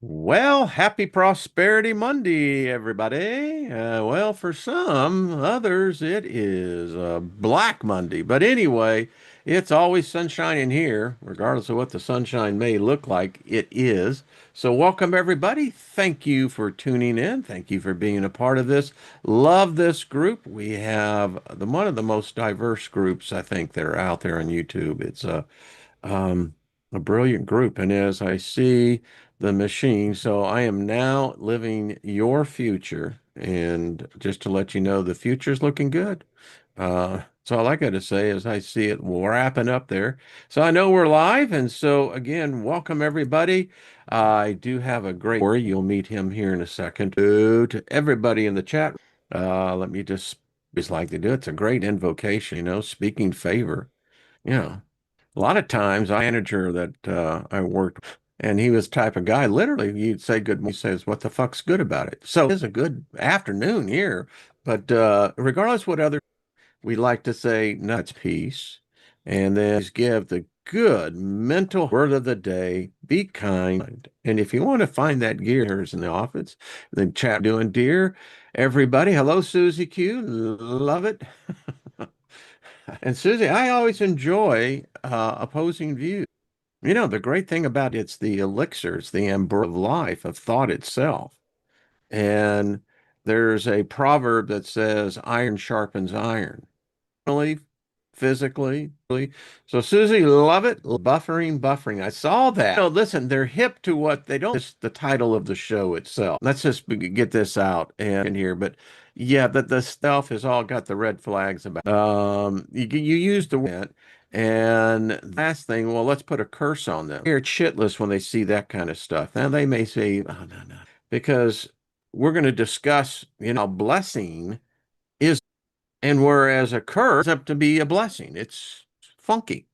Well, happy Prosperity Monday, everybody. Well, for some others, it is Black Monday. But anyway, it's always sunshine in here, regardless of what the sunshine may look like, it is. So, welcome, everybody. Thank you for tuning in. Thank you for being a part of this. Love this group. We have one of the most diverse groups, I think, that are out there on YouTube. It's um, a brilliant group. And as I see the machine, so I am now living your future. And just to let you know, the future's looking good. So all I got to say is I see it wrapping up there. So I know we're live. And so again, welcome everybody. I do have a great Kory. You'll meet him here in a second. To everybody in the chat, let me just like to do. It's a great invocation, speaking favor. Yeah. A lot of times, a manager that I worked with, and he was the type of guy, literally, you'd say good morning, he says, what the fuck's good about it? So it's a good afternoon here. But regardless what other, we like to say nuts peace. And then give the good mental word of the day, be kind. And if you want to find that gear here's in the office, then chat doing dear. Everybody, hello, Susie Q. Love it. And Susie, I always enjoy opposing views. The great thing about it's the elixirs, the amber of life, of thought itself. And there's a proverb that says, iron sharpens iron. Physically. So Susie, love it. Buffering. I saw that. No, listen, they're hip to what they don't. It's the title of the show itself. Let's just get this out and in here. But yeah, that the stuff has all got the red flags about. You use the word, and last thing, well, let's put a curse on them. They're shitless when they see that kind of stuff. Now they may say, oh no, because we're going to discuss, blessing is. And whereas a curse is up to be a blessing, it's funky.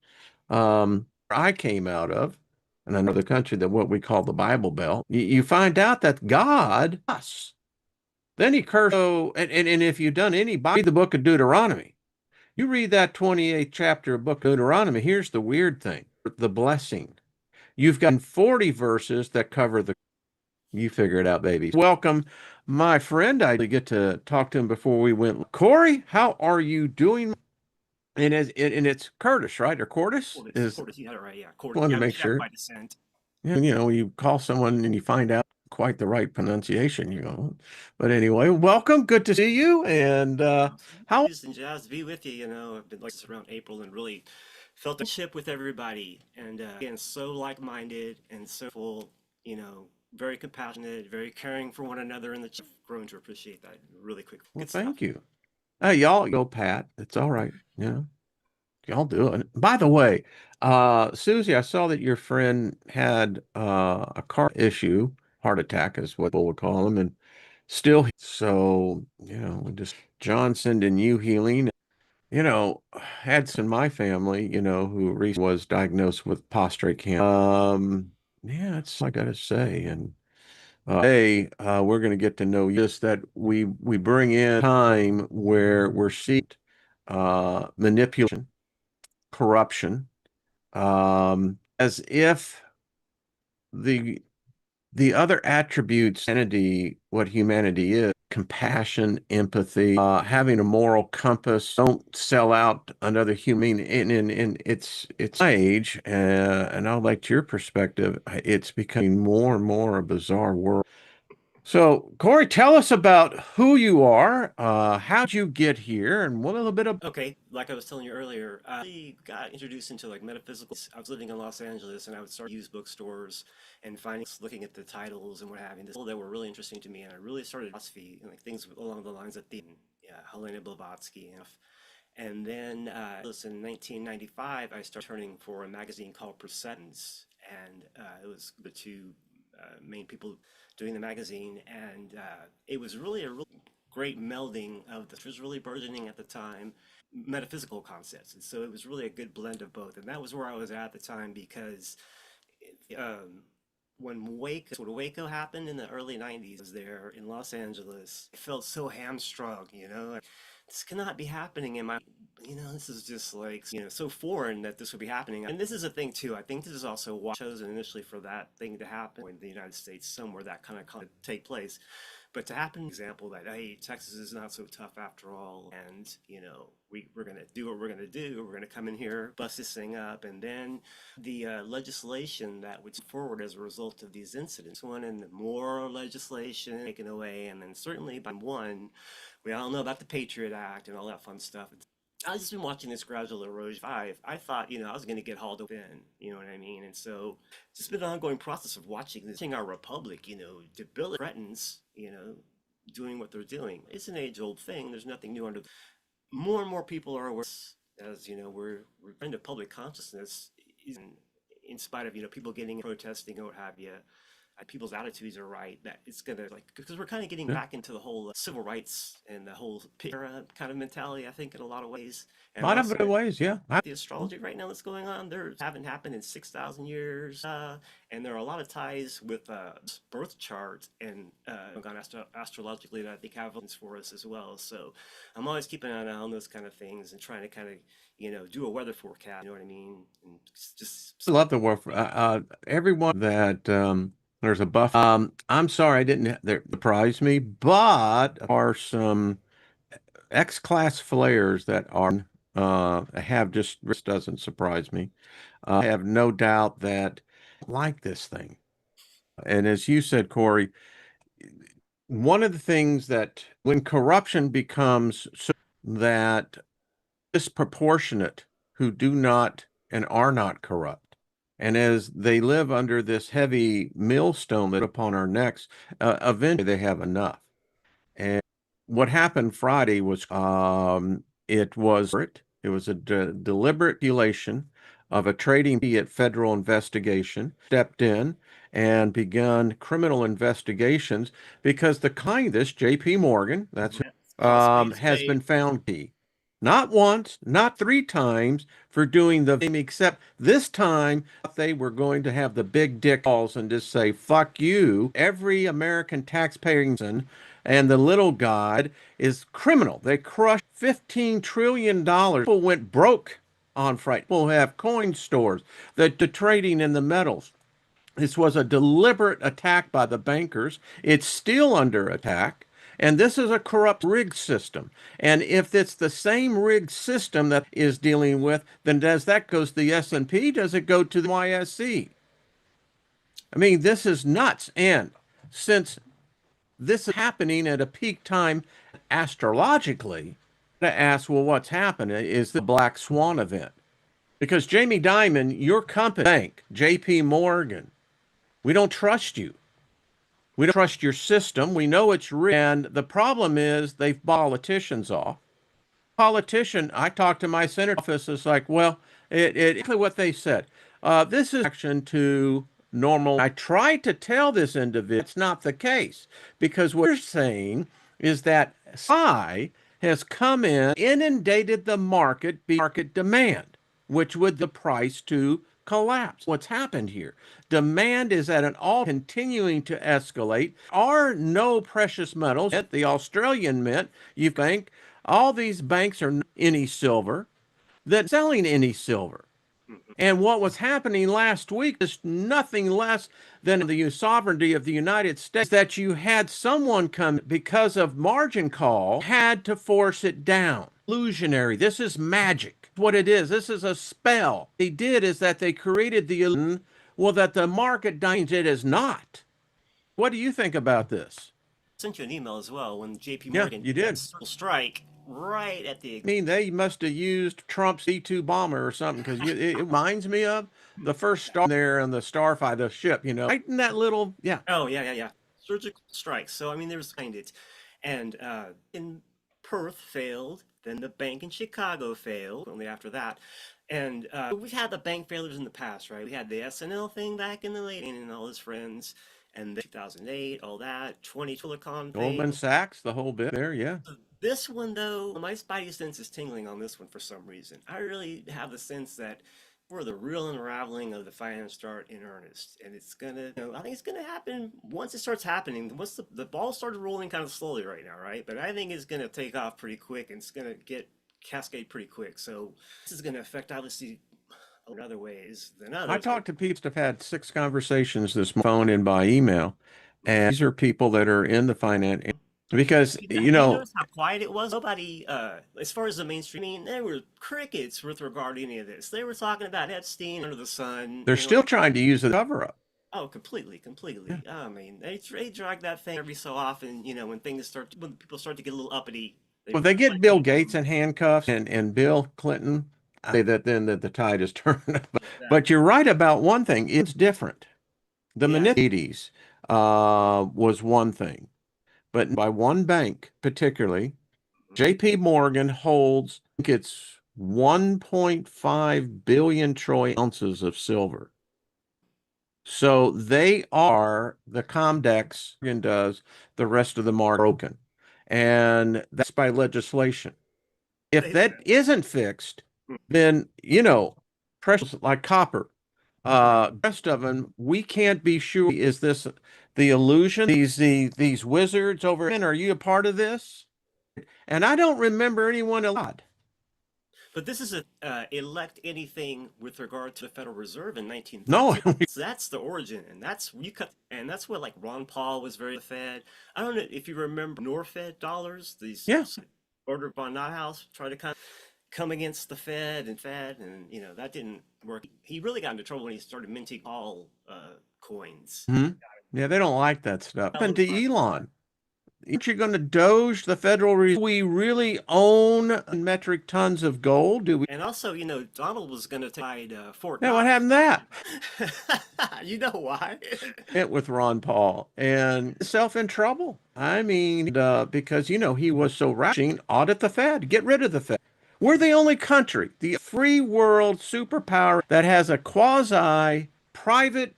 I came out of, and another country that what we call the Bible Belt, you find out that God, us, then he cursed. So, and if you've done any, read the book of Deuteronomy. You read that 28th chapter of book of Deuteronomy. Here's the weird thing, the blessing. You've got 40 verses that cover the, you figure it out, baby. Welcome, my friend. I get to talk to him before we went. Kory, how are you doing? And it's Curtis, right? Or Kortis is. Kortis, you had it right. Yeah, Kortis. Wanted Yeah, to make yeah, sure. by descent. Yeah, you call someone and you find out quite the right pronunciation, But anyway, welcome. Good to see you. And how? Peace and jazz be with you. I've been like around April and really felt a ship with everybody, and again, so like-minded and so full. Very compassionate, very caring for one another, and grown to appreciate that really quick. Well, Good stuff. thank you. Y'all go, Pat. It's all right. Y'all do it. By the way, Susie, I saw that your friend had a car issue, heart attack is what people would call them, and still. So, just John sending you healing. Had some in my family, who recently was diagnosed with prostate cancer. Yeah, that's all I gotta say. And hey, we're gonna get to know you. Just that we bring in time where we're seeing manipulation, corruption, as if the the other attributes, humanity, what humanity is, compassion, empathy, having a moral compass, don't sell out another human. In it's my age, and I'd like your perspective. It's becoming more and more a bizarre world. So, Kory, tell us about who you are, how'd you get here, and what a little bit of. Okay, like I was telling you earlier, I really got introduced into like metaphysical. I was living in Los Angeles, and I would start to use bookstores and finding, looking at the titles and what have you, this that were really interesting to me, and I really started philosophy and like things along the lines of the Helena Blavatsky and stuff. And then in 1995, I started turning for a magazine called Perceptions, and it was the two main people doing the magazine, and it was really a really great melding of this was really burgeoning at the time metaphysical concepts, and so it was really a good blend of both, and that was where I was at the time because when Waco happened in the early 90s, I was there in Los Angeles. I felt so hamstrung, like, this cannot be happening in my this is just like, so foreign that this would be happening. And this is a thing too. I think this is also why chosen initially for that thing to happen in the United States, somewhere that kind of take place. But to happen, example that, hey, Texas is not so tough after all, and we're gonna do what we're gonna do. We're gonna come in here, bust this thing up, and then the legislation that would forward as a result of these incidents, one and more legislation taken away, and then certainly by one, we all know about the Patriot Act and all that fun stuff. I've just been watching this gradual erosion. I thought, I was going to get hauled up in, you know what I mean? And so it's just been an ongoing process of watching this, our republic, debility threatens, doing what they're doing. It's an age-old thing. There's nothing new under. More and more people are aware, as we're into public consciousness, in spite of people getting protesting or what have you. People's attitudes are right, that it's gonna, like, because we're kind of getting Yeah. back into the whole civil rights and the whole era kind of mentality, I think, in a lot of ways. A And lot also of ways, yeah. the astrology right now that's going on, there haven't happened in 6,000 years, and there are a lot of ties with birth charts and gone astrologically that I think have for us as well. So I'm always keeping an eye on those kind of things and trying to kind of do a weather forecast. You know what I mean? And just I love the war. Everyone that there's a buff. I'm sorry I didn't that surprise me, but there are some X-class flares that are have just this doesn't surprise me. I have no doubt that like this thing. And as you said, Kory, one of the things that when corruption becomes so that disproportionate who do not and are not corrupt. And as they live under this heavy millstone that upon our necks, eventually they have enough. And what happened Friday was it was a deliberate violation of a trading federal investigation, stepped in and begun criminal investigations because the kind this JP Morgan, that's yeah, call spade has been spade. found key. Not once, not three times for doing the same, except this time they were going to have the big dick balls and just say, fuck you. Every American taxpayer and the little god is criminal. They crushed $15 trillion. People went broke on Friday. People have coin stores, the trading in the metals. This was a deliberate attack by the bankers. It's still under attack. And this is a corrupt rigged system. And if it's the same rigged system that is dealing with, then does that goes to the S&P? Does it go to the YSC? I mean, this is nuts. And since this is happening at a peak time astrologically, to ask, well, what's happened? Is the Black Swan event? Because Jamie Dimon, your company, bank, JP Morgan, we don't trust you. We don't trust your system. We know it's rigged. And the problem is they've bought politicians off. Politician, I talked to my senator office, it's like, well, exactly what they said. This is action to normal. I tried to tell this individual it's not the case because what you're saying is that supply has come in, inundated the market, market demand, which would the price to collapse. What's happened here? Demand is at an all continuing to escalate. Are no precious metals. The Australian mint, you think, all these banks are not any silver, that selling any silver. Mhm. And what was happening last week is nothing less than the sovereignty of the United States that you had someone come because of margin call, had to force it down. Illusionary. This is magic. What it is. This is a spell. They did is that they created the illusion, well, that the market dines it is not. What do you think about this? Sent you an email as well when JP Yeah, Morgan you did that did. surgical strike right at the. I mean, they must have used Trump's C-2 bomber or something because it reminds me of the first star there on the Starfighter the ship, right in that little, yeah. Oh, yeah, yeah, yeah. Surgical strikes. So I mean, there's kind of it, and in Perth failed. Then the bank in Chicago failed. Only after that, and we've had the bank failures in the past, right? We had the SNL thing back in the late, and all his friends, and the 2008, all that. 20 Telecom Goldman failed. Sachs, the whole bit there, yeah. This one, though, my spidey sense is tingling on this one for some reason. I really have the sense that we're the real unraveling of the finance start in earnest. And it's gonna, I think it's gonna happen once it starts happening. Once the ball started rolling kind of slowly right now, right? But I think it's gonna take off pretty quick and it's gonna get cascade pretty quick. So this is going to affect obviously in other ways than I others. talked to people that have had 6 conversations this phone and by email, and these are people that are in the finance because You notice how quiet it was? Nobody, as far as the mainstream, I mean, there were crickets with regard to any of this. They were talking about Epstein under the sun, they're still trying to use the cover up. oh, completely, Yeah. completely. I mean, they drag that thing every so often, when people start to get a little uppity, they Well, they like, get Bill Gates in handcuffs and Bill Clinton. I say that then that the tide is turning. But exactly. you're right about one thing. It's different. The Yeah. manipulations was one thing, but by one bank particularly, J.P. Morgan holds, I think it's 1.5 billion troy ounces of silver. So they are the Comdex and does the rest of the market broken. And that's by legislation. If They- that isn't fixed, then, precious like copper, Right. rest of them, we can't be sure. Is this the illusion? These wizards over in, are you a part of this? And I don't remember anyone allowed. But this is a elect anything with regard to the Federal Reserve in No, 1913. So that's the origin, and that's what like Ron Paul was very the Fed. I don't know if you remember Norfed dollars, these yeah. ordered by Nothouse, try to kind of come against the Fed, and that didn't work. He really got into trouble when he started minting all coins. Mhm. Yeah, they don't like that stuff. What That happened was to Elon? Aren't you going to doge the Federal Reserve? Do we really own metric tons of gold? Do we? And also, Donald was going to take Fort Yeah, what Knox. happened to that? You know why? It with Ron Paul and self in trouble. I mean, because he was so rushing, audit the Fed, get rid of the Fed. We're the only country, the free world superpower that has a quasi private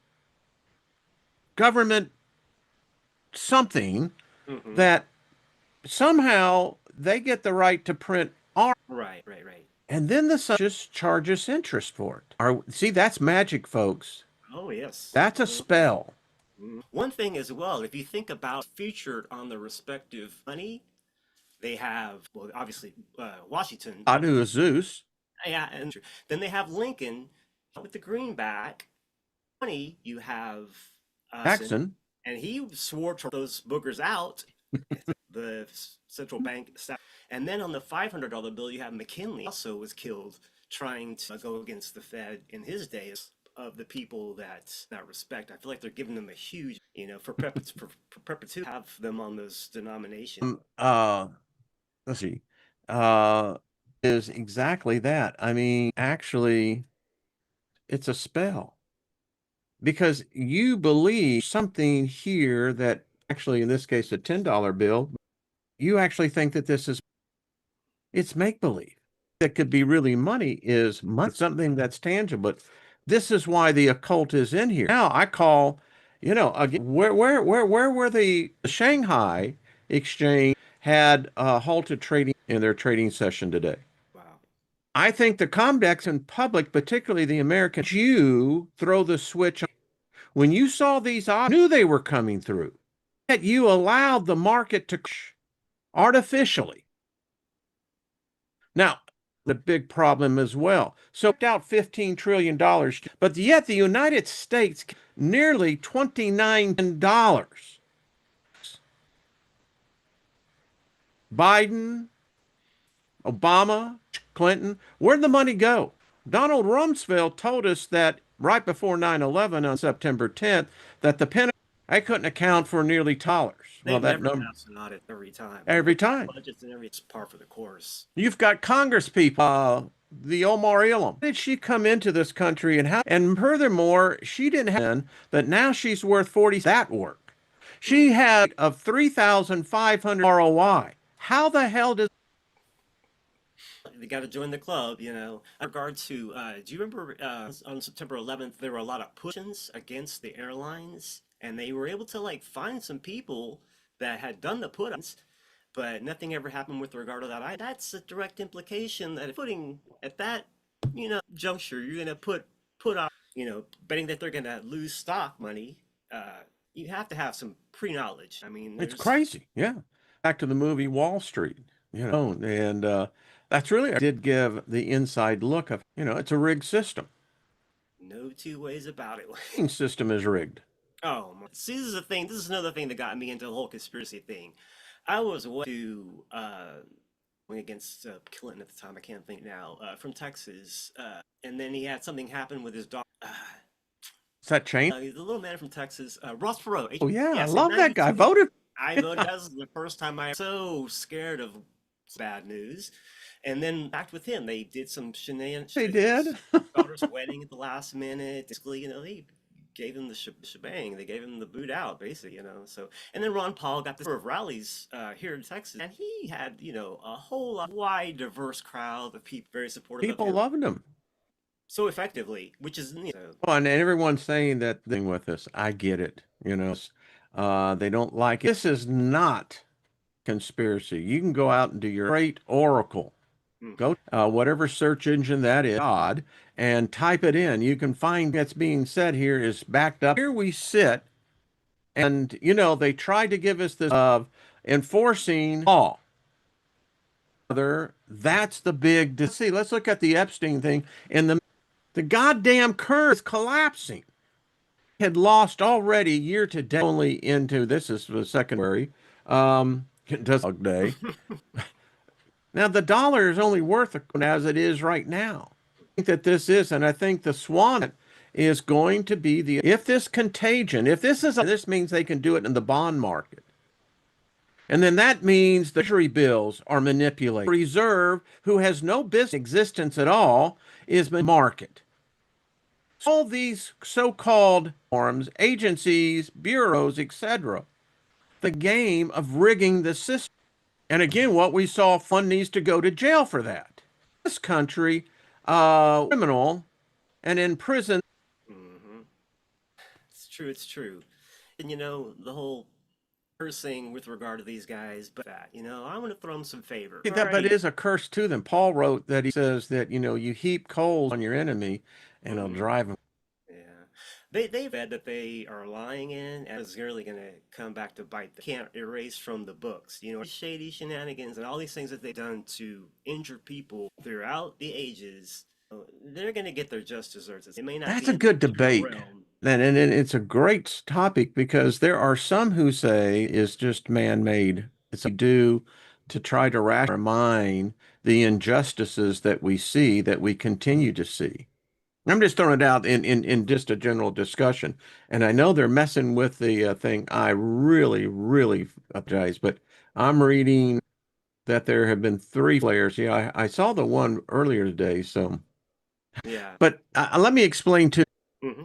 government something Hmm. that somehow they get the right to print art, Right, right, right. and then the sun just charges interest for it. See, that's magic, folks. Oh, yes. That's a spell. One thing as well, if you think about featured on the respective money, they have, well, obviously Washington. Adu Zeus, Yeah, and then they have Lincoln with the greenback. Money, you have Jackson, Jackson. and he swore to those boogers out, the central bank staff. And then on the $500 bill, you have McKinley also was killed trying to go against the Fed in his days of the people that not respect. I feel like they're giving them a huge, for perpetuity, have them on those denominations. Uh, let's see. Uh, is exactly that. I mean, actually, it's a spell because you believe something here that actually, in this case, a $10 bill, you actually think that this is it's make believe. That could be really money is money, something that's tangible. But this is why the occult is in here. Now I call, again, where were the Shanghai exchange had halted trading in their trading session today. Wow. I think the Comdex in public, particularly the Americans, you throw the switch on. When you saw these, I knew they were coming through. Yet you allowed the market to crash artificially. Now, the big problem as well. So out $15 trillion, but yet the United States nearly $29 billion. Biden, Obama, Clinton, where'd the money go? Donald Rumsfeld told us that right before 9/11 on September 10th that the Pentagon I couldn't account for nearly dollars. They Well, that never number pass an audit every time. They every look at time. budgets and every it's par for the course. You've got Congress people, the Omar Ilham. How did she come into this country and how? And furthermore, she didn't have that now she's worth 40 that work. She Mm. had of 3,500 ROI. How the hell does They got to join the club. In regard to, do you remember on September 11th, there were a lot of push-ins against the airlines, and they were able to like find some people that had done the put-ons, but nothing ever happened with regard to that. That's a direct implication that if putting at that, juncture, you're gonna put off, betting that they're gonna lose stock money. You have to have some pre-knowledge. I mean, it's there's crazy? Yeah. Back to the movie Wall Street, and That's really, I did give the inside look of, it's a rigged system. No two ways about it. The system is rigged. Oh, see, this is a thing. This is another thing that got me into the whole conspiracy thing. I was way to going against Clinton at the time. I can't think now. From Texas, and then he had something happen with his dog. Is that change? The little man from Texas, Ross Perot. Oh, yeah, I Yes, in love that guy. '92. Voted. I voted. That was the first time I was so scared of bad news. And then back with him, they did some shenanigans. They His did. daughter's wedding at the last minute. Basically, they gave him the shebang. They gave him the boot out, basically. So, and then Ron Paul got the sort of rallies here in Texas, and he had, a whole lot wide, diverse crowd of people very supportive of People him loved him. so effectively, which is, Well, and everyone's saying that thing with us. I get it. They don't like it. This is not conspiracy. You can go out and do your great oracle. mhm. Go whatever search engine that is, God, and type it in. You can find that's being said here is backed up. Here we sit, and they tried to give us this of enforcing law. That's the big. See, let's look at the Epstein thing. And the goddamn curve is collapsing. Had lost already year to date only into this is the secondary. It does day. Now the dollar is only worth as it is right now. I think that this is, and I think the Swan is going to be the if this contagion, if this is this means they can do it in the bond market. And then that means the treasury bills are manipulated. Reserve, who has no business existence at all, is market. All these so-called forms, agencies, bureaus, etc. The game of rigging the system. And again, what we saw, fund needs to go to jail for that. This country, criminal and in prison. Hmm. It's true, it's true. And the whole cursing with regard to these guys, but I want to throw them some favor. That, but it is a curse to them. Paul wrote that he says that, you heap coals on your enemy and it'll Hmm. drive them. Yeah. They've said that they are lying in and it's really gonna come back to bite them. Can't erase from the books. Shady shenanigans and all these things that they've done to injure people throughout the ages. They're gonna get their just desserts. It may not That's be a in the good legal debate. realm. And it's a great topic because there are some who say it's just man-made. It's a do to try to rationalize our mind the injustices that we see, that we continue to see. I'm just throwing it out in just a general discussion. And I know they're messing with the thing. I really, really apologize, but I'm reading that there have been three flares. Yeah, I saw the one earlier today. So, Yeah. but let me explain too.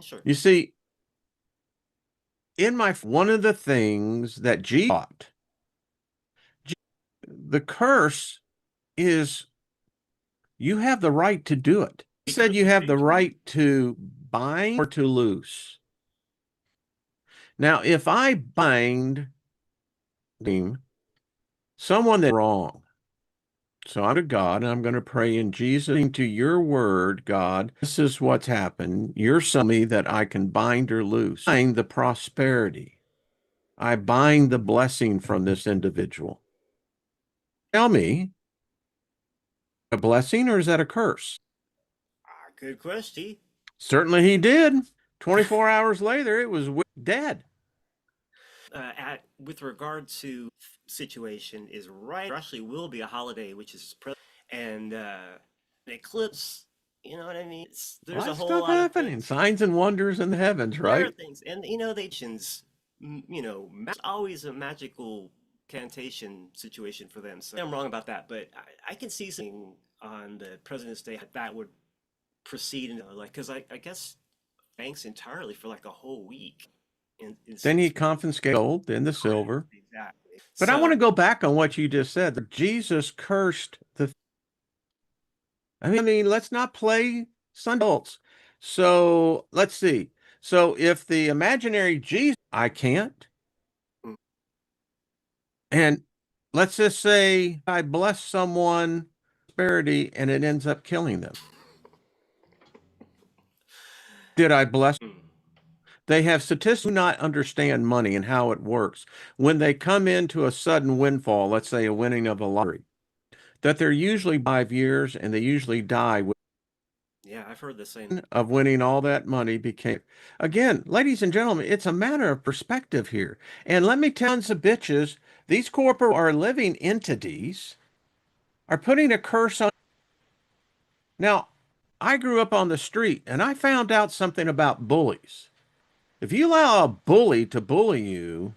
Sure. You see, in my one of the things that G taught, the curse is you have the right to do it. He said you have the right to bind or to loose. Now, if I bind someone that's wrong, so I'm to God, and I'm going to pray in Jesus to your word, God. This is what's happened. You're telling me that I can bind or loose. Bind the prosperity. I bind the blessing from this individual. Tell me, a blessing or is that a curse? Good question. Certainly he did. 24 hours later, it was dead. With regard to situation is right. There actually will be a holiday, which is and an eclipse. You know what I mean? A There's lot a of whole stuff lot of happening, things. signs and wonders in the heavens, There are right? things, and they chins. Always a magical cantation situation for them. So I'm wrong about that, but I can see something on the President's Day that would proceed, because I guess thanks entirely for like a whole week. In Then he confiscated gold, then the silver. exactly. But I want So. to go back on what you just said. That Jesus cursed the. I mean, let's not play adults. So let's see. So if the imaginary Jesus, I can't. Mm, And let's just say I bless someone prosperity and it ends up killing them. Did I bless? mm. They have statistics who do not understand money and how it works. When they come into a sudden windfall, let's say a winning of a lottery, that they're usually 5 years and they usually die Yeah, I've heard the same. of winning all that money became. Again, ladies and gentlemen, it's a matter of perspective here. And let me tell you, bitches, these corporate are living entities are putting a curse on. Now, I grew up on the street and I found out something about bullies. If you allow a bully to bully you,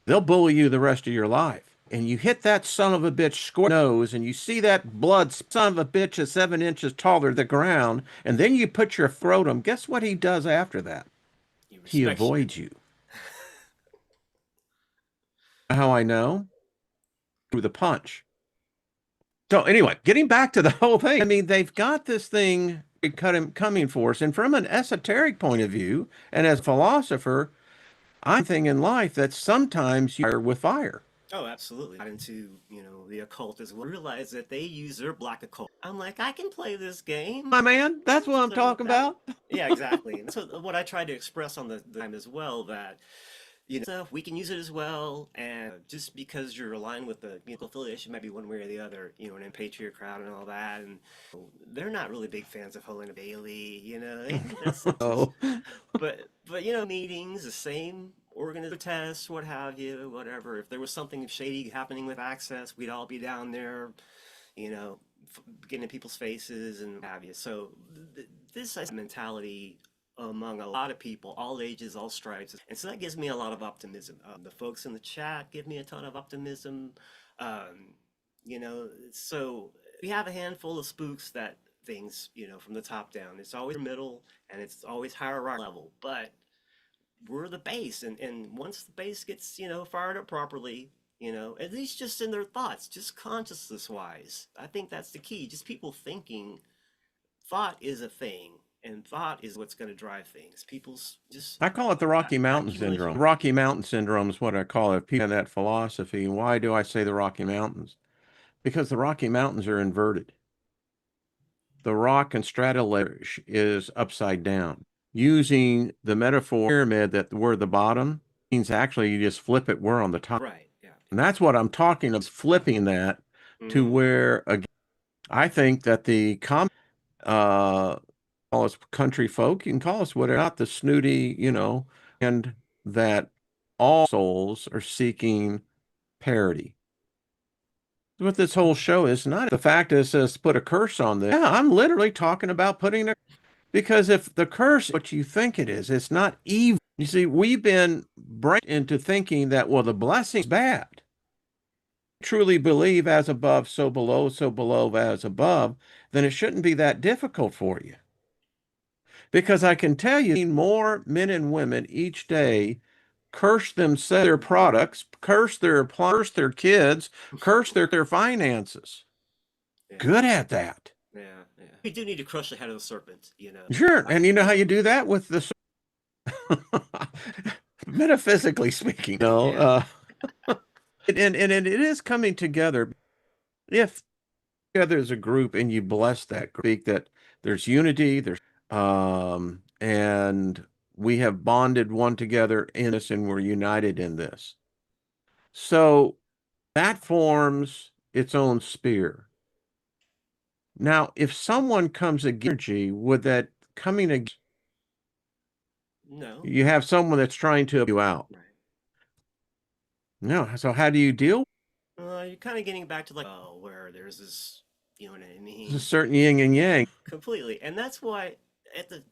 they'll bully you the rest of your life. And you hit that son of a bitch square nose, and you see that blood son of a bitch is 7 inches taller than the ground, and then you put your throat him. Guess what he does after that? He He respects you. avoids you. How I know? Through the punch. So anyway, getting back to the whole thing, I mean, they've got this thing coming for us, and from an esoteric point of view, and as a philosopher, I'm thinking in life that sometimes you fire with fire. Oh, absolutely. Got into, the occult as well. Realize that they use their black occult. I'm like, I can play this game. My man, that's what I'm So talking that, about. yeah, exactly. And so what I tried to express on the time as well that stuff we can use it as well, and just because you're aligned with the affiliation, maybe one way or the other, and in Patriot crowd and all that, and they're not really big fans of Helena Bailey, that's Oh, but meetings, the same organized tests, what have you, whatever. If there was something shady happening with access, we'd all be down there, you know, getting in people's faces and what have you. So this is mentality among a lot of people, all ages, all stripes, and so that gives me a lot of optimism. The folks in the chat give me a ton of optimism. Um, so we have a handful of spooks that things, from the top down. It's always middle and it's always hierarchy level, but we're the base, and once the base gets fired up properly, at least just in their thoughts, just consciousness wise, I think that's the key. Just people thinking. Thought is a thing, and thought is what's going to drive things. People's just I call it the Rocky Mountain accumulation. syndrome. Rocky Mountain syndrome is what I call it. People have that philosophy. And why do I say the Rocky Mountains? Because the Rocky Mountains are inverted. The rock and stratolayer is upside down. Using the metaphor pyramid that we're the bottom means actually you just flip it, we're on the top. Right. Yeah. And that's what I'm talking of, flipping that to Mm-hmm. where, again, I think that the uh, call us country folk, you can call us whatever, not the snooty, and that all souls are seeking parity. What this whole show is not. The fact is, says put a curse on this. Yeah, I'm literally talking about putting a, because if the curse, what you think it is, it's not evil. You see, we've been brained into thinking that, well, the blessing's bad. Truly believe as above, so below as above, then it shouldn't be that difficult for you. Because I can tell you, more men and women each day curse themselves, their products, curse their kids, curse their finances. Yeah. Good at that. Yeah. Yeah. We do need to crush the head of the serpent. Sure. I, And you know how you do that with the metaphysically speaking, yeah. and it is coming together. If together as a group and you bless that group, that there's unity, and we have bonded one together in this and we're united in this. So that forms its own sphere. Now, if someone comes against energy, would that coming against No. you have someone that's trying to help you out? Right. No. So how do you deal You're kind of getting back to like, oh, where there's this, you know what I with a mean? certain yin and yang? Completely. And that's why at the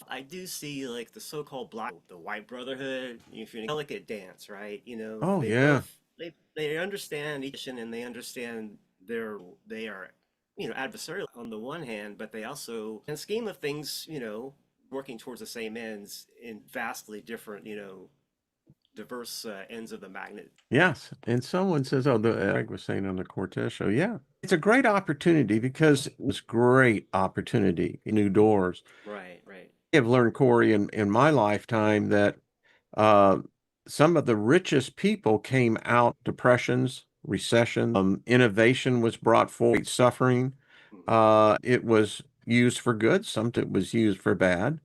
I do see like the so-called black the white brotherhood, if you're delicate dance, right? Oh They yeah. both they understand each and they understand they are adversarial on the one hand, but they also in the scheme of things, working towards the same ends in vastly different, diverse ends of the magnet. Yes. And someone says, oh, Greg was saying on the Cortez show, yeah. It's a great opportunity because it was great opportunity, new doors. Right, right. I've learned, Kory, in my lifetime that uh, some of the richest people came out, depressions, recession, innovation was brought forward, suffering. Mhm. It was used for good, some it was used for bad.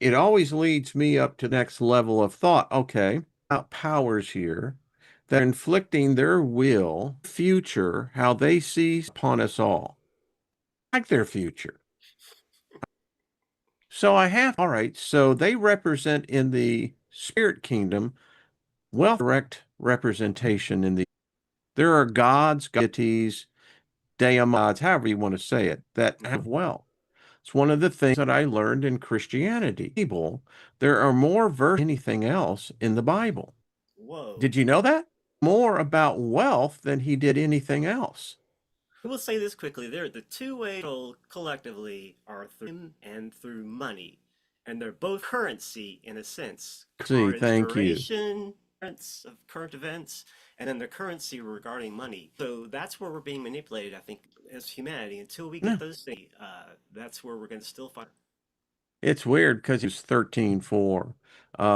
It always leads me up to the next level of thought. Okay, about powers here. that are inflicting their will, future, how they see upon us all, like their future. So I have, all right, so they represent in the spirit kingdom, wealth direct representation in the, there are gods, deities, daimods, however you want to say it, that Mm. have wealth. It's one of the things that I learned in Christianity. There are more verses than anything else in the Bible. Whoa. Did you know that? More about wealth than he did anything else. We'll say this quickly. There, the two ways collectively are through him and through money. And they're both currency in a sense. See, Current thank you. duration of current events, and then the currency regarding money. So that's where we're being manipulated, I think, as humanity. Until we get No, those things, that's where we're going to still find. it's weird because he was 13:4,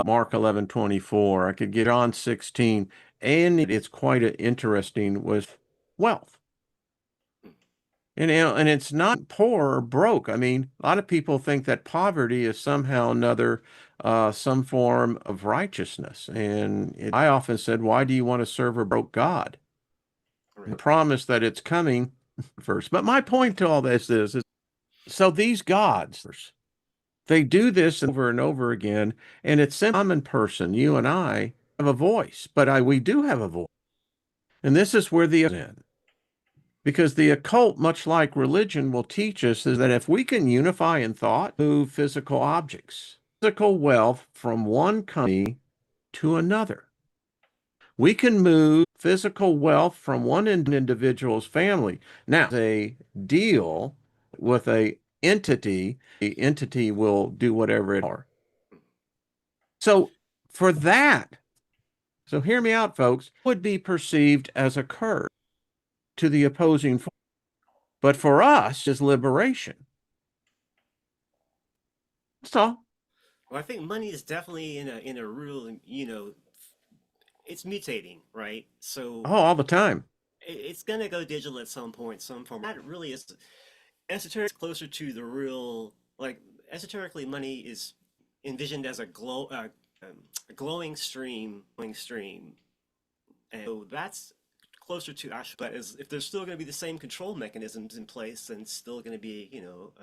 Mark 11:24. I could get on 16, and it's quite interesting with wealth. And, you know, and it's not poor or broke. I mean, a lot of people think that poverty is somehow another, some form of righteousness. And I often said, why do you want to serve a broke God? The Right. promise that it's coming first. But my point to all this is so these gods, they do this over and over again, and it's some common person, you and I, have a voice, but we do have a voice. And this is where the in. Because the occult, much like religion, will teach us is that if we can unify in thought, move physical objects, physical wealth from one company to another. We can move physical wealth from one individual's family. Now, a deal with a entity, the entity will do whatever it are. So for that, so hear me out, folks, would be perceived as a curse to the opposing force. But for us, is liberation. That's all. Well, I think money is definitely in a real, it's mutating, right? Oh, So all the time. it's gonna go digital at some point, some form. That really is esoteric, closer to the real. Like esoterically, money is envisioned as a glowing stream, and so that's closer to actual. But as if there's still going to be the same control mechanisms in place, then it's still going to be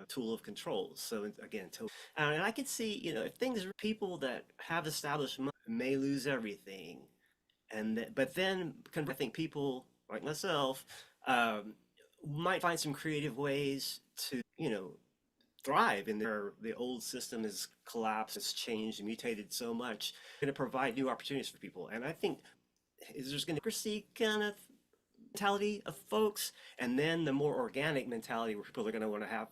a tool of control. So again, and I can see if things people that have established money may lose everything, but then I think people like myself um, might find some creative ways to thrive in their the old system has collapsed, has changed, mutated so much, going to provide new opportunities for people. And I think is there's going to be a kind of mentality of folks, and then the more organic mentality where people are going to want to have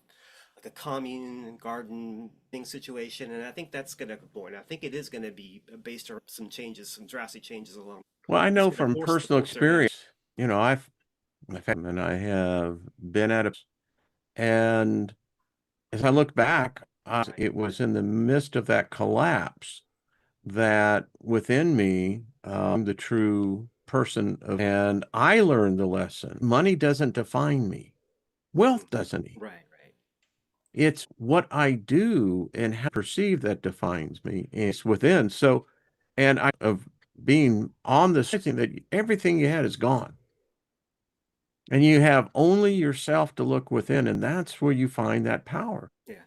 like a commune garden thing situation. And I think that's going to go. And I think it is going to be based on some changes, some drastic changes along. Well, I It's know going to from personal force their hand. experience, and I have been at it. And as I look back, it was in the midst of that collapse that within me, the true person of, and I learned the lesson. Money doesn't define me. Wealth doesn't. Right, right. It's what I do and how I perceive that defines me. And it's within. So, and I of being on the thing that everything you had is gone. And you have only yourself to look within, and that's where you find that power. Yeah.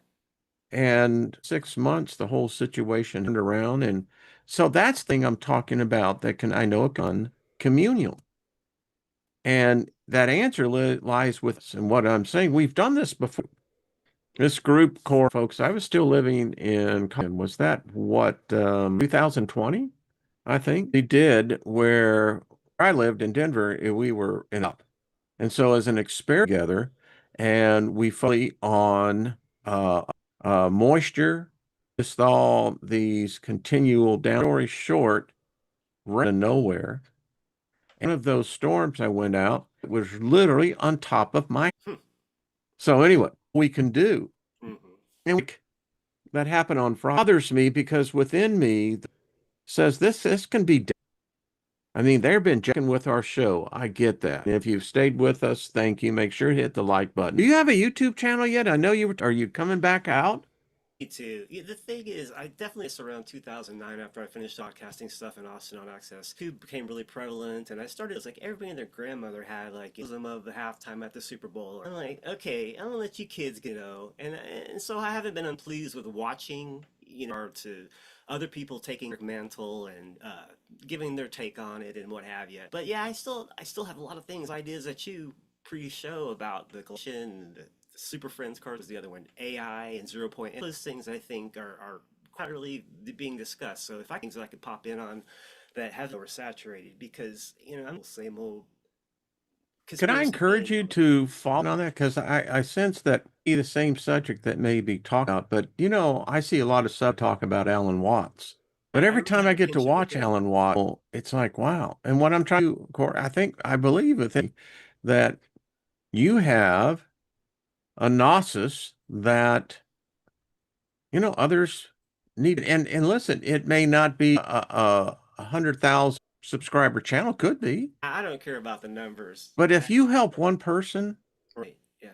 And 6 months, the whole situation turned around. And so that's the thing I'm talking about that can, I know it can communal. And that answer lies with us. And what I'm saying, we've done this before. This group core folks, I was still living in, was that what, 2020? I think they did where I lived in Denver, we were in up. And so as an experiment together, and we fully on moisture, just all these continual down, story short, ran to nowhere. And one of those storms I went out, it was literally on top of my. Hmm. So anyway, we can do. Hmm. And that happened on Friday bothers me because within me says this can be done. I mean, they've been checking with our show. I get that. If you've stayed with us, thank you. Make sure to hit the like button. Do you have a YouTube channel yet? I know you were, are you coming back out? Me too. Yeah, the thing is, I definitely it's around 2009 after I finished podcasting stuff in Austin on Access. YouTube became really prevalent, and I started. It's like everybody and their grandmother had like some of the halftime at the Super Bowl. I'm like, okay, I'm gonna let you kids go, and so I haven't been unpleased with watching, or to other people taking their mantle and giving their take on it and what have you. But yeah, I still have a lot of things, ideas that you pre-show about the collection, the Super Friends card was the other one, AI and 0 point. Those things I think are quite really being discussed. So if I things that I could pop in on that have oversaturated because I'm the same old Can I conspiracy encourage theory. you to follow on that? Because I sense that be the same subject that may be talked about, but I see a lot of sub talk about Alan Watts. But I every really time have I a get to kinship with watch him. Alan Watts, well, it's like, wow. And what I'm trying to, I believe with him that you have a gnosis that, others need. And listen, it may not be a 100,000 subscriber channel, could be. I don't care about the numbers. But if you help one person, Right. Yeah.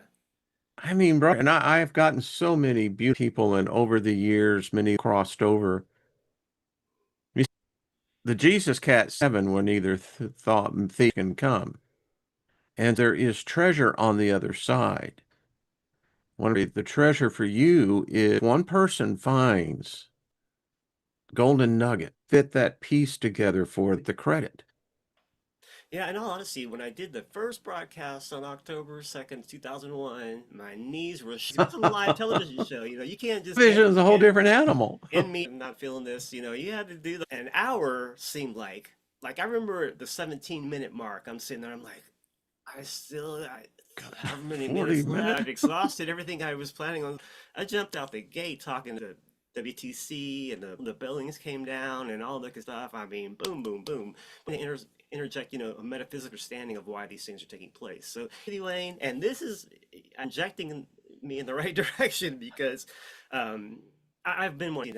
I mean, bro, and I've gotten so many beautiful people, and over the years, many crossed over. The Jesus Cat 7 were neither thought thief can come, and there is treasure on the other side. The treasure for you is one person finds golden nugget, fit that piece together for the credit. Yeah, in all honesty, when I did the first broadcast on October 2nd, 2001, my knees were it was a live television show. You can't just Vision is a whole in different animal. in me I'm not feeling this. You had to do an hour seemed like I remember the 17-minute mark. I'm sitting there, I'm like, however many 40 minutes left. minutes. I've exhausted everything I was planning on. I jumped out the gate talking to WTC and the billings came down and all that good stuff. I mean, boom, boom, boom. And interject, a metaphysical understanding of why these things are taking place. So, Wayne, and this is injecting me in the right direction because um, I've been one,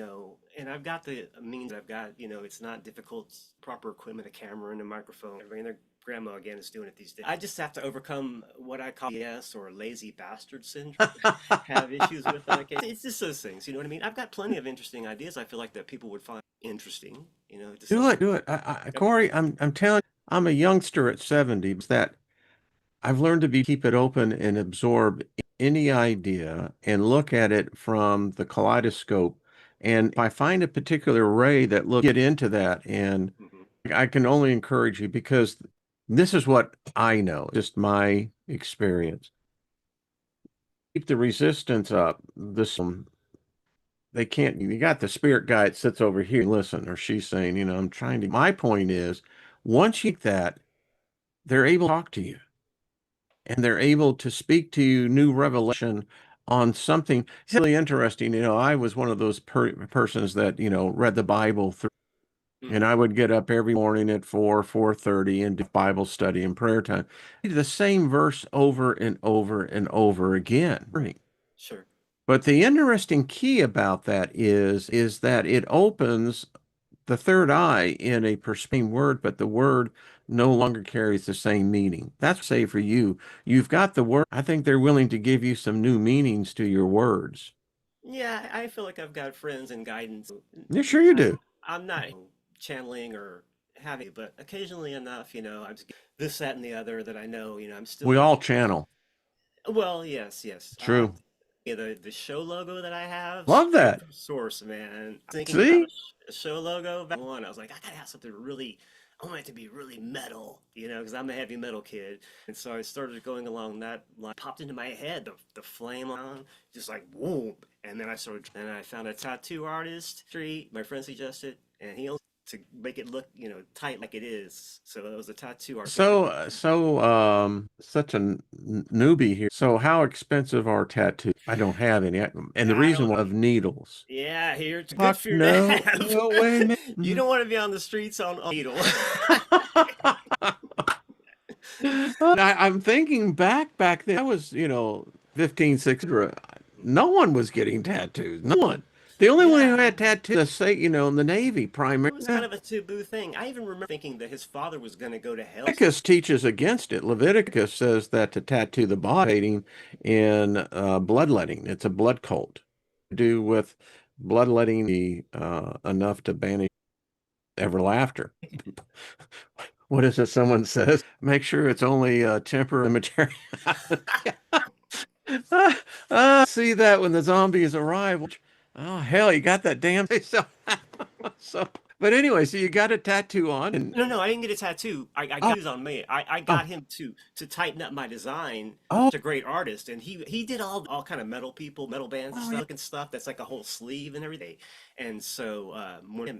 and I've got the means. I've got, it's not difficult, proper equipment, a camera and a microphone. Everybody and their grandma again is doing it these days. I just have to overcome what I call yes or lazy bastard syndrome. Have issues with that. It's just those things. You know what I mean? I've got plenty of interesting ideas. I feel like that people would find interesting. To some. Do it, do it. Kory, I'm telling you, I'm a youngster at 70. It's that I've learned to keep it open and absorb any idea and look at it from the kaleidoscope. And if I find a particular ray that look get into that, and Mhm. I can only encourage you because this is what I know, just my experience. Keep the resistance up. They can't, you got the spirit guide sits over here, listen, or she's saying, I'm trying to. My point is, once you get that, they're able to talk to you and they're able to speak to you new revelation on something. It's really interesting. I was one of those persons that, read the Bible through, and Mhm. I would get up every morning at 4:30 and do Bible study and prayer time. The same verse over and over and over again. Sure. But the interesting key about that is that it opens the third eye in a perceiving word, but the word no longer carries the same meaning. That's say for you. You've got the word. I think they're willing to give you some new meanings to your words. Yeah, I feel like I've got friends and guidance. Yeah, sure you I, do. I'm not channeling or having, but occasionally enough, I'm just this, that, and the other that I know, I'm still We all using. channel. Well, yes, yes. True. Yeah, the show logo that I have, Love straight that. from source, man. Thinking about See? a show logo back one, I was like, I gotta have something really. I want it to be really metal, because I'm a heavy metal kid, and so I started going along that line. Popped into my head the flame on, just like boom, and then I found a tattoo artist. Street, my friend suggested, and he to make it look, tight like it is. So it was a tattoo artist. Such a newbie here. So how expensive are tattoos? I don't have any. And the I reason don't. of needles. Yeah, here it's good Fuck for you to no. have. No way, man. You don't want to be on the streets on needle. I'm thinking back then. I was, 15, 16. No one was getting tattoos. No one. The only one Yeah, who had tattoos, say, in the Navy it primarily. was kind of a taboo thing. I even remember thinking that his father was going to go to hell. Leviticus teaches against it. Leviticus says that to tattoo the body in bloodletting, it's a blood cult. do with bloodletting the enough to banish ever laughter. What is it someone says? Make sure it's only temporary material. See that when the zombies arrive. Oh hell, you got that damn thing. So but anyway, so you got a tattoo on and No, no, I didn't get a tattoo. I oh got it on me. I oh got him to tighten up my design. oh A great artist, and he did all kind of metal people, metal bands and oh yeah. stuff. That's like a whole sleeve and everything. And so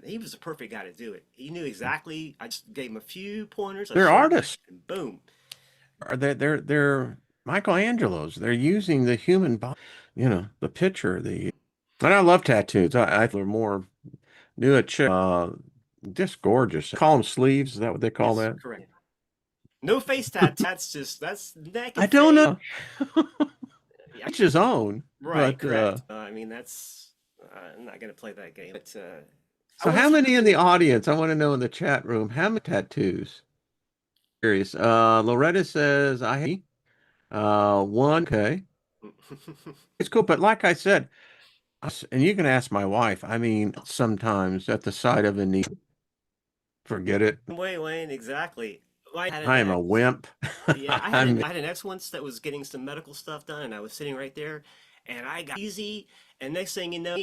he was the perfect guy to do it. He knew exactly. I just gave him a few pointers. I They're showed him, artists. and boom. Are they're Michelangelos. They're using the human body, the picture, the and I love tattoos. I feel more new a chick just gorgeous. Call them sleeves, is that what they call Yes, that? correct. No face tat. That's neck I and don't face. know. Yeah, Each his own, right, but correct. I mean, that's I'm not gonna play that game, but I so how wasn't many in the really. audience? I want to know in the chat room, how many tattoos? Curious. Loretta says one, okay. It's cool, but like I said, and you can ask my wife, I mean, sometimes at the side of a knee, forget it. Wayne, exactly. I had an I am a ex. wimp. Yeah, I'm I had an ex once that was getting some medical stuff done, and I was sitting right there, and I got easy. And next thing you know,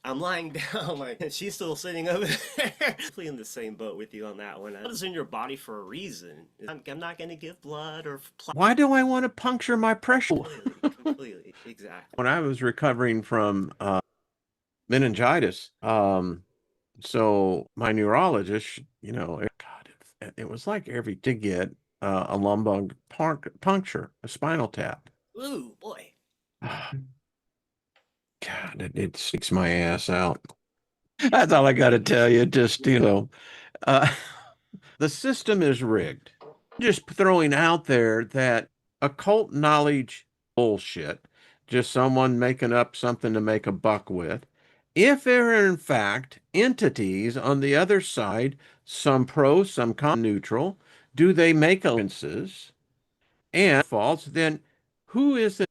I'm lying down, like and she's still sitting over there. Definitely in the same boat with you on that one. Blood is in your body for a reason. I'm not going to give blood or why do I want to puncture my pressure? completely, exactly. When I was recovering from meningitis, so my neurologist, God, it was like every to get a lumbar puncture, a spinal tap. Ooh, boy. God, it sticks my ass out. That's all I got to tell you. Just, uh, the system is rigged. Just throwing out there that occult knowledge bullshit, just someone making up something to make a buck with. If there are in fact entities on the other side, some pro, some con neutral, do they make alliances and false? Then who is it?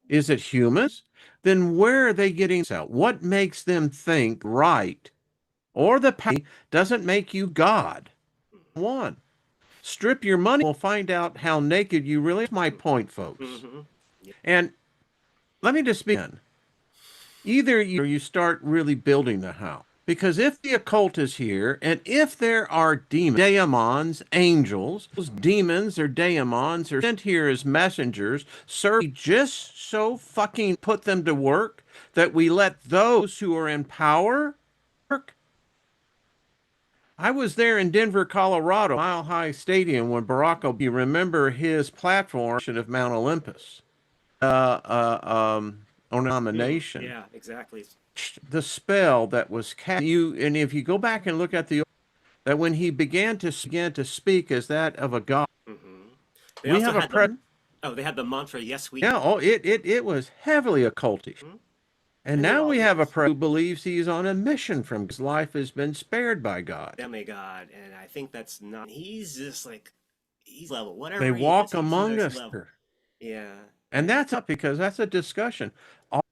Is it humans? Then where are they getting this out? What makes them think right? Or the power doesn't make you God. One. Strip your money, we'll find out how naked you really are. My point, folks. Mm-hmm. Yeah. And let me just begin. Either you start really building the house. Because if the occult is here, and if there are demons, daemons, angels, those demons or daemons are sent here as messengers, serve just so fucking put them to work that we let those who are in power work. I was there in Denver, Colorado, Mile High Stadium when Barack Obama, you remember his platform of Mount Olympus, on nomination. Yeah, exactly. The spell that was cast, and if you go back and look at that when he began to speak as that of a god, Mm-hmm. They we also have a had the president. they had the mantra, "Yes, we Yeah, can." oh, it was heavily occultish. Mhm. And And it now we have a always president who believes he's on a mission from his life has been spared by God. demigod, and I think that's not. He's just like he's level. They Whatever he is, walk he's among next us. level. Yeah, And that's up because that's a discussion. All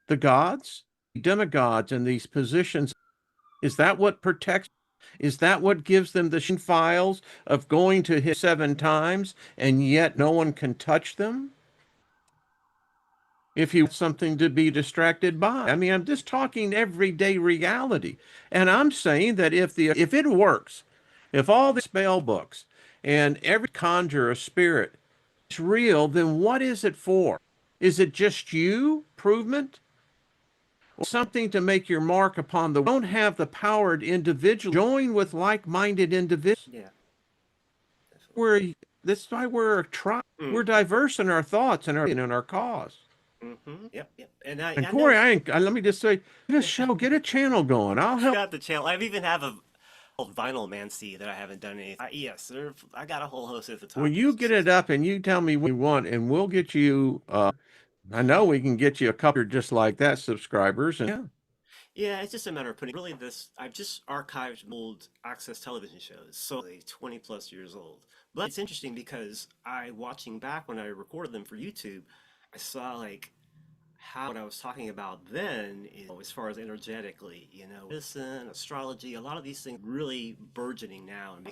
the gods, demigods in these positions, is that what protects? Is that what gives them the files of going to hit 7 times and yet no one can touch them? If you want something to be distracted by. I mean, I'm just talking everyday reality. And I'm saying that if it works, if all the spell books and every conjure a spirit is real, then what is it for? Is it just you, provement? Or something to make your mark upon the don't have the powered individual join with like-minded individuals. yeah, definitely. We're That's why we're a tribe. We're Mm-hmm. diverse in our thoughts and our cause. Mm-hmm. Yep, yep. And And I know Kory, let me just say, get a show, get a channel going. I'll help. got the channel. I even have a old vinyl man see that I haven't done anything. Yes, I got a whole host of Well, photographers you and get stuff. it up and you tell me what you want, and we'll get you. I know we can get you a couple just like that subscribers, and yeah. Yeah, it's just a matter of putting really this. I've just archived old access television shows, so like 20 plus years old. But it's interesting because I watching back when I recorded them for YouTube, I saw like how what I was talking about then is as far as energetically, medicine, astrology, a lot of these things really burgeoning now and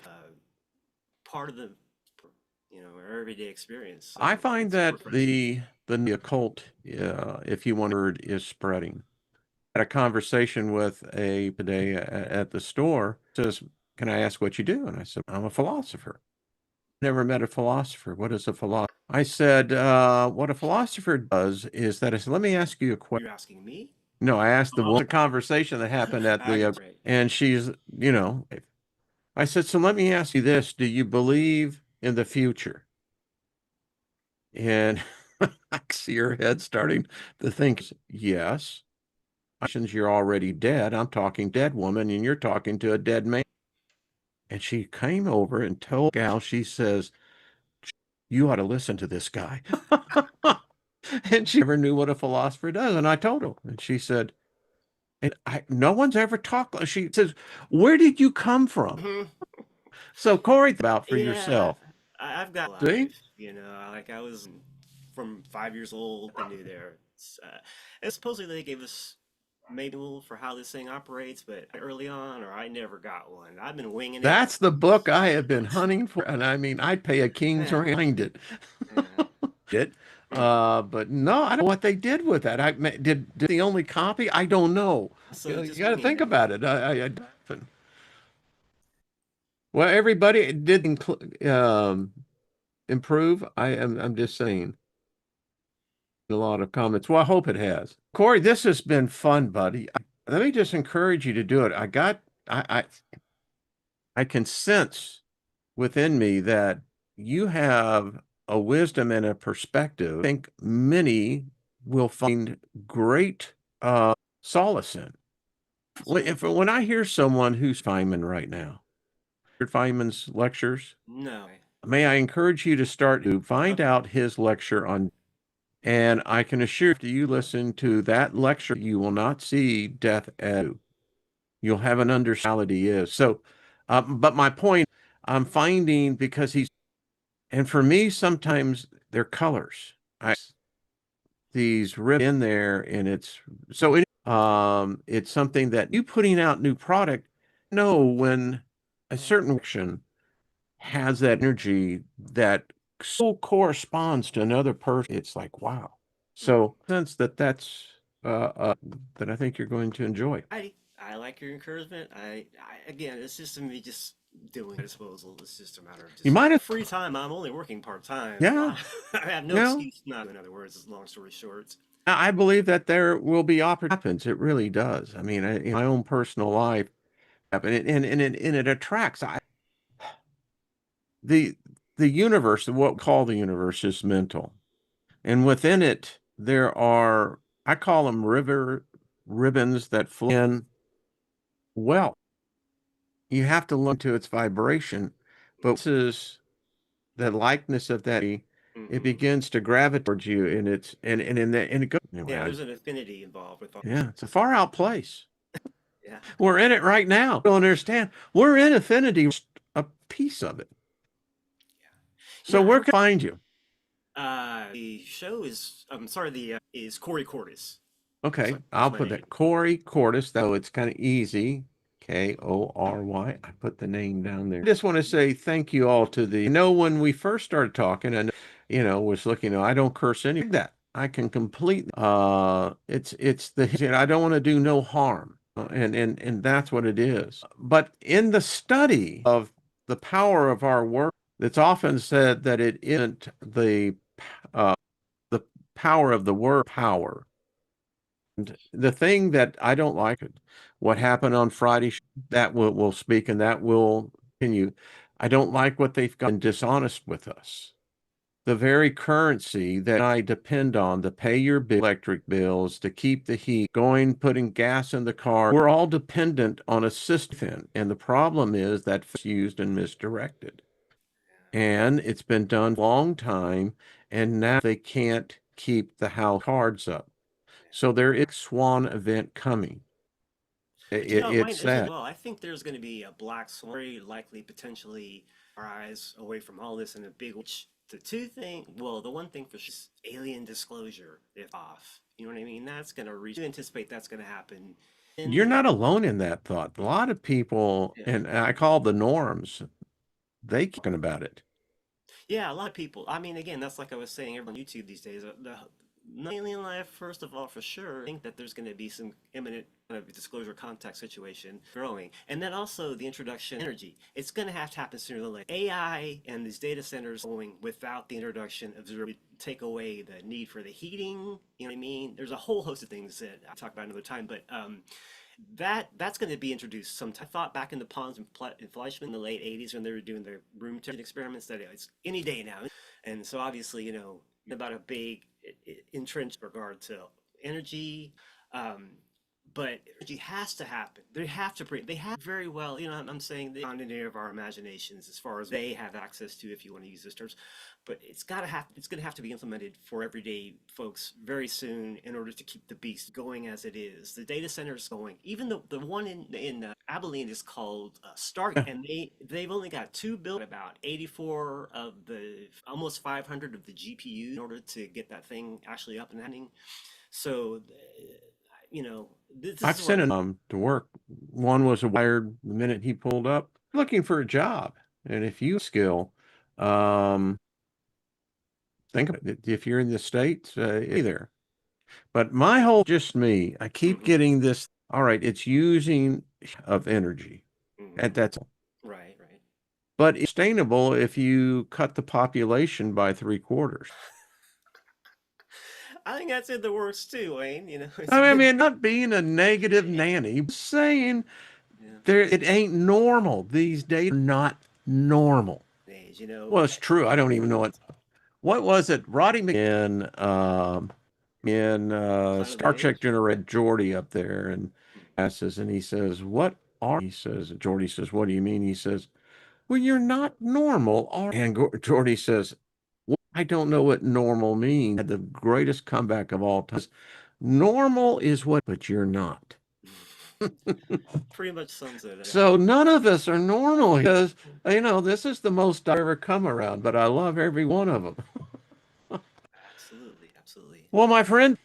part of the our everyday experience. I So find it's super that fresh. the occult, if you want, word is spreading. I had a conversation with a today at the store. Says, "Can I ask what you do?" And I said, "I'm a philosopher." Never met a philosopher. What is a philosopher? I said, "What a philosopher does is that I said, let me ask you a question." You're asking me? No, I asked the Oh, woman. A conversation that happened at I the, get right. and she's, I said, so let me ask you this: do you believe in the future? And I see her head starting to think, yes. Since you're already dead, I'm talking dead woman, and you're talking to a dead man. And she came over and told gal, she says, you ought to listen to this guy. And she never knew what a philosopher does. And I told her, and she said, and no one's ever talked. She says, where did you come from? Mhm. So, Kory, about for Yeah, yourself. I've got See? life, like I was from 5 years old and knew there. And supposedly they gave us manual for how this thing operates, but early on, or I never got one. I've been winging it. That's the book I have been hunting for. And I mean, I'd pay a king's Yeah, ransom to find it. yeah. It. But no, I don't know what they did with that. Did the only copy? I don't know. So You just got to winging think it. about it. Well, everybody did improve. I'm just saying a lot of comments. Well, I hope it has. Kory, this has been fun, buddy. Let me just encourage you to do it. I can sense within me that you have a wisdom and a perspective. I think many will find great solace in. So When I hear someone who's Feynman right now, Feynman's lectures, no. may I encourage you to start to find Okay. out his lecture on, and I can assure you, after you listen to that lecture, you will not see death as you'll have an understanding is. So, but my point, I'm finding because he's, and for me, sometimes they're colors. These rip in there, and it's something that you putting out new product. No, when a certain action has that energy that so corresponds to another person, it's like wow. Hmm. So sense that's that I think you're going to enjoy. I like your encouragement. Again, it's just me just doing my disposal. It's just a matter of You just might have, free time. I'm only working part time. A yeah, lot. I have no no. excuse not. In other words, long story short. I believe that there will be opportunities. It really does. I mean, in my own personal life, and it attracts. The the universe, what we call the universe, is mental, and within it there are, I call them ribbons that flow in. Well, you have to look to its vibration, but this is the likeness of that. It Hmm. begins to gravitate towards you, and it's and it goes anyway. Yeah, there's an affinity involved with all. Yeah, it's a far out place. Yeah. We're in it right now. Don't understand. We're in affinity, a piece of it. So where I can I find you? the show is. I'm sorry. The is Kory Kortis. Okay, So that's I'll my put name. that. Kory Kortis, though it's kind of easy. Kory. I put the name down there. I just want to say thank you all to the. I know when we first started talking, and was looking. I don't curse any of that. I can completely. It's the. I don't want to do no harm, and that's what it is. But in the study of the power of our work, it's often said that it isn't uh, the power of the word power. And the thing that I don't like it, what happened on Friday, that will speak and that will continue. I don't like what they've gotten dishonest with us. The very currency that I depend on to pay your electric bills, to keep the heat going, putting gas in the car, we're all dependent on a system. And the problem is that it's used and misdirected. And it's been done a long time, and now they can't keep the house cards up. So there is a Swan event coming. But mine It's is as that. well. I think there's going to be a Black Swan, very likely, potentially, our eyes away from all this in a big way. The two thing, well, the one thing for sure is alien disclosure if off. You know what I mean? That's gonna reach. You anticipate that's gonna happen. You're And not alone in that thought. A lot of people, yeah, and I call the norms, they talking about it. yeah, a lot of people. I mean, again, that's like I was saying, everyone on YouTube these days. The alien life, first of all, for sure. I think that there's going to be some imminent kind of disclosure contact situation growing, and then also the introduction of energy. It's going to have to happen sooner than later. AI and these data centers going without the introduction of zero take away the need for the heating. You know what I mean? There's a whole host of things that I'll talk about another time, but that's going to be introduced sometime. I thought back in the Pons and Fleischmann in the late 80s when they were doing their room temperature experiments that it's any day now. And so obviously, about a big entrenched regard to energy. Um, but energy has to happen. They have to bring. They have very well. I'm saying the continuity of our imaginations as far as they have access to, if you want to use those terms. But it's got to have. It's going to have to be implemented for everyday folks very soon in order to keep the beast going as it is. The data centers going. Even the one in Abilene is called Stargate, and they've only got two built about 84 of the almost 500 of the GPU in order to get that thing actually up and running. So this I've is what. sent him to work. One was wired the minute he pulled up, looking for a job. And if you skill, um, think of it. If you're in the States, either. But my whole, just me, I keep Hmm. getting this. All right, it's using of energy. Hmm. And that's, Right, right. but it's sustainable if you cut the population by three quarters. I think that's in the works too, Wayne. It's I been mean, not being a negative yeah, nanny, but saying yeah. there it ain't normal. These days are not normal. Days, Well, it's true. I don't even know what was it. Roddy in Planet of the Star Trek Apes. Generate Geordi up there and Hmm. asks, and he says, "What are?" He says, Geordi says, "What do you mean?" He says, "Well, you're not normal, are?" And Geordi says, "Well, I don't know what normal means." Had the greatest comeback of all time. Normal is what, but you're not. Pretty much sums it up. So none of us are normal because, this is the most I've ever come around, but I love every one of them. Absolutely, absolutely. Well, my friend,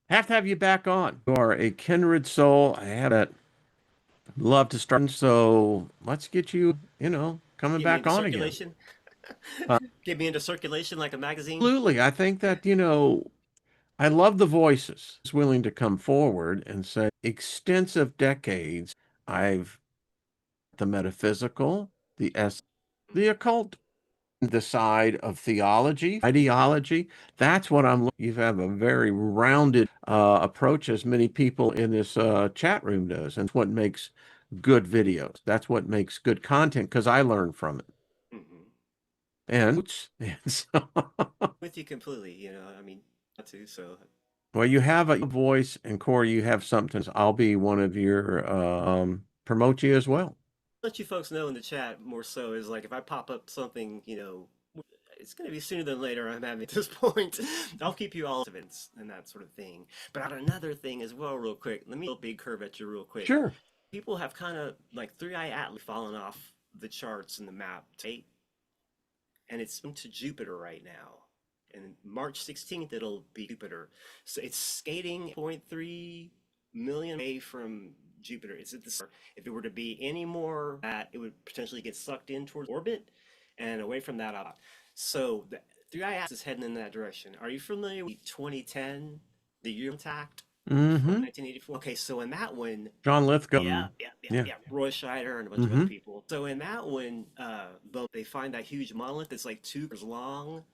have to have you back on. You are a kindred soul. I have that love to start. So let's get you, coming Get me back into on again. circulation. Get me into circulation like a magazine. Absolutely. I think that, I love the voices willing to come forward and say, extensive decades, I've the metaphysical, the Mhm. occult, the side of theology, ideology. That's what I'm looking. You have a very rounded approach, as many people in this chat room does, and it's what makes good videos. That's what makes good content because I learn from it. Mhm. And so, With you completely. I mean, not to. So well, you have a voice, and Corey, you have something. I'll be one of your promote you as well. let you folks know in the chat more so is like if I pop up something, it's going to be sooner than later. I'm having at this point. I'll keep you all events and that sort of thing. But on another thing as well, real quick. Let me throw a big curve at you real quick. Sure. People have kind of like Three Eye Atlas fallen off the charts in the map tape, and it's into Jupiter right now. And March 16th, it'll be Jupiter. So it's skating 0.3 million away from Jupiter. It's at the if it were to be any more, that it would potentially get sucked in towards orbit and away from that out. So the 3i axis is heading in that direction. Are you familiar with 2010, the year contact from Mm-hmm. 1984? Okay, so in that one, John yeah, Lithgow. yeah, yeah, Yeah. yeah. Roy Scheider and a bunch of other Mm-hmm. people. So in that one, they find that huge monolith that's like 2 kilometers long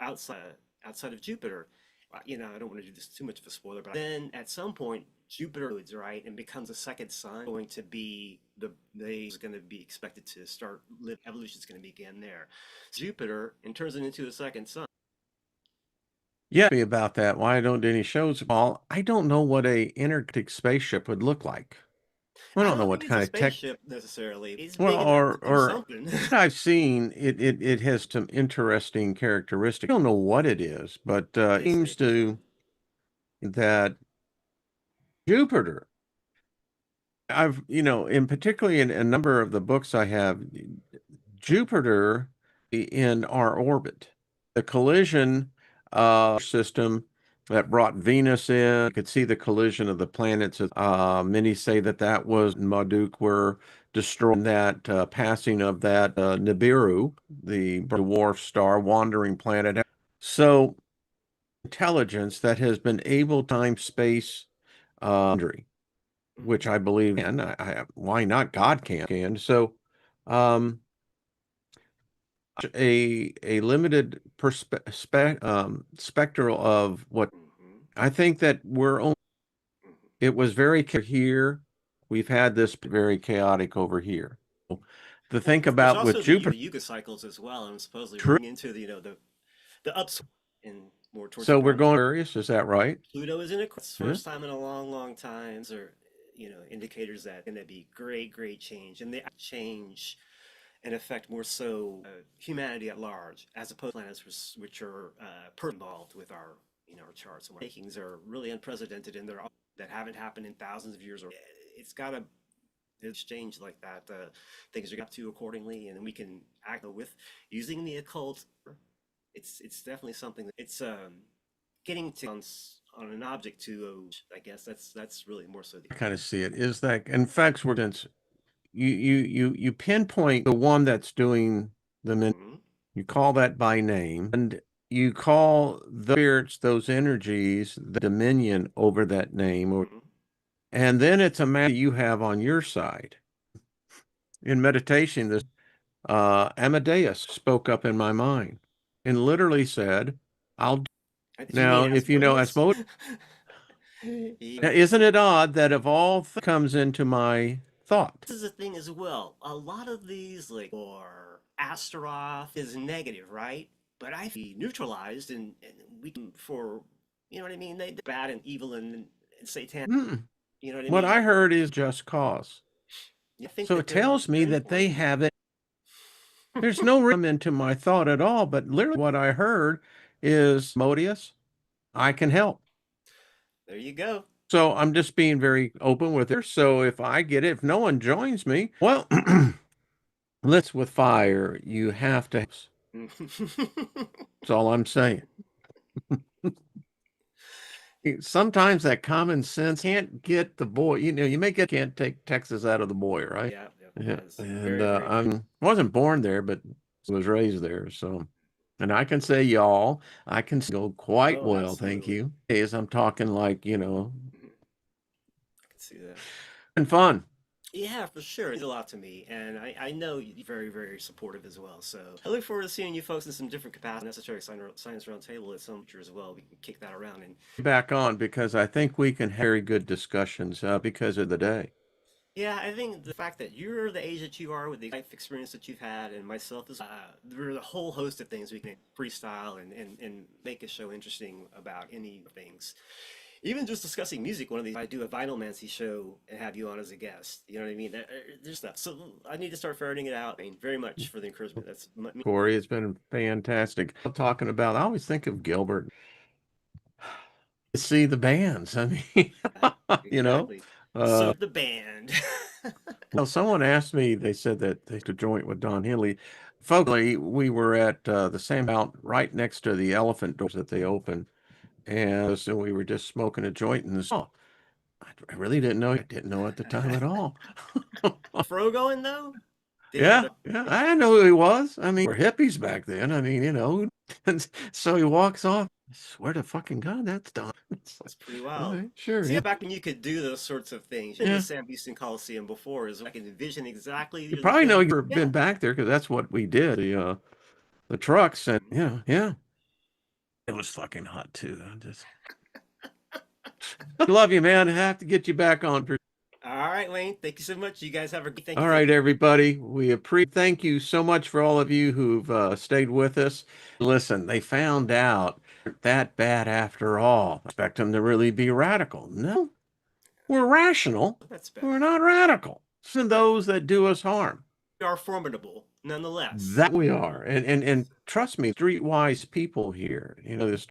outside of Jupiter. I don't want to do this too much of a spoiler, but then at some point, Jupiter explodes, right, and becomes a second sun. Going to be they is going to be expected to start live. Evolution is going to begin there. Jupiter and turns it into a second sun. Yeah, me about that. Why I don't do any shows, Paul? I don't know what a intergalactic spaceship would look like. I I don't know don't what think it's a kind of tech. spaceship necessarily. It's Well, big enough to do or something. I've seen it has some interesting characteristics. I don't know what it is, but It it is seems big for sure. to that Jupiter. I've, in particularly in a number of the books I have, Jupiter in our orbit. the collision system that brought Venus in. You could see the collision of the planets. Many say that that was Marduk were destroying that passing of that Nibiru, the dwarf star, wandering planet. So intelligence that has been able time space boundary, which I believe, and why not God can. So a limited spectral of what Hmm. I think that we're only, it was very here. We've had this very chaotic over here. To Well, think there's about with also the Jupiter, Yuga cycles as well, and supposedly we're true. going into the upswing and more towards the So we're down. going Aquarius, is that right? Pluto is in Aquarius, Yeah. first time in a long, long time. Or indicators that going to be great, great change, and they change and affect more so humanity at large, as opposed to planets which are involved with our our charts. And our makings are really unprecedented, and they're that haven't happened in thousands of years. Or it's got to exchange like that. Things are got to accordingly, and then we can act with using the occult. It's definitely something that it's getting to on an object to. I guess that's really more so the. I kind of see it. Is that in fact we're you pinpoint the one that's doing the Mhm. you call that by name, and you call the spirits, those energies, the dominion over that name, Mhm. and then it's a matter you have on your side. In meditation, this Amadeus spoke up in my mind and literally said, "I'll." Did you mean Now, if you know Asmodeus? Asmodeus, Yeah. now, isn't it odd that of all comes into my thought? This is the thing as well. A lot of these, like, or Astaroth is negative, right? But I be neutralized, and we can, for, you know what I mean? They're bad and evil and Satan. Mm. You know what I What mean? I heard is just cause. I think So that it they're tells me very that they important. have it. There's no rhythm into my thought at all, but literally what I heard is Modius, I can help. There you go. So I'm just being very open with it. So if I get it, if no one joins me, well, let's with fire, you have to. That's all I'm saying. Sometimes that common sense can't get the boy, you may get can't take Texas out of the boy, right? Yeah, yeah, Yeah. that's And very, very true. I wasn't born there, but was raised there. So, and I can say y'all, I can go quite Oh, well, thank absolutely. you. As I'm talking like, Mhm. I can see that. and fun. Yeah, for sure. It's a lot to me, and I know you're very, very supportive as well. So I look forward to seeing you folks in some different capacities. Esoteric Science Roundtable at some future as well. We can kick that around. And Back on because I think we can have very good discussions because of the day. yeah, I think the fact that you're the age that you are with the life experience that you've had, and myself is, there's a whole host of things we can freestyle and make a show interesting about any things. Even just discussing music, one of these, I do a Vinyl Mancy show and have you on as a guest. You know what I mean? There's stuff. So I need to start ferreting it out. I mean, very much for the encouragement. That's Kory, it's been fantastic. I'm talking about, I always think of Gilbert. See the bands. I mean, you know, exactly. uh, So the band. well, someone asked me, they said that they could joint with Don Henley. Folks, we were at the same out right next to the elephant doors that they opened. And so we were just smoking a joint and oh, I really didn't know. I didn't know at the time at all. Fro going though? Did he have Yeah, the? yeah, I didn't know who he was. I mean, we're hippies back then. I mean, and so he walks off. I swear to fucking God, that's Don. It's like, That's pretty all wild. right, sure, See, yeah, back when you could do those sorts of things in the yeah. Sam Houston Coliseum before, is I can envision exactly You the probably know thing. you've been Yeah. back there because that's what we did. The trucks and Mhm. yeah, yeah. It was fucking hot too. I just love you, man. I have to get you back on. All right, Wayne. Thank you so much. You guys have a thank you, All thank right, you. everybody. We appreciate. Thank you so much for all of you who've stayed with us. Listen, they found out that bad after all. Expect them to really be radical. No, we're rational. That's We're better. not radical. Even those that do us harm. We are formidable, nonetheless. That we are. And trust me, streetwise people here. This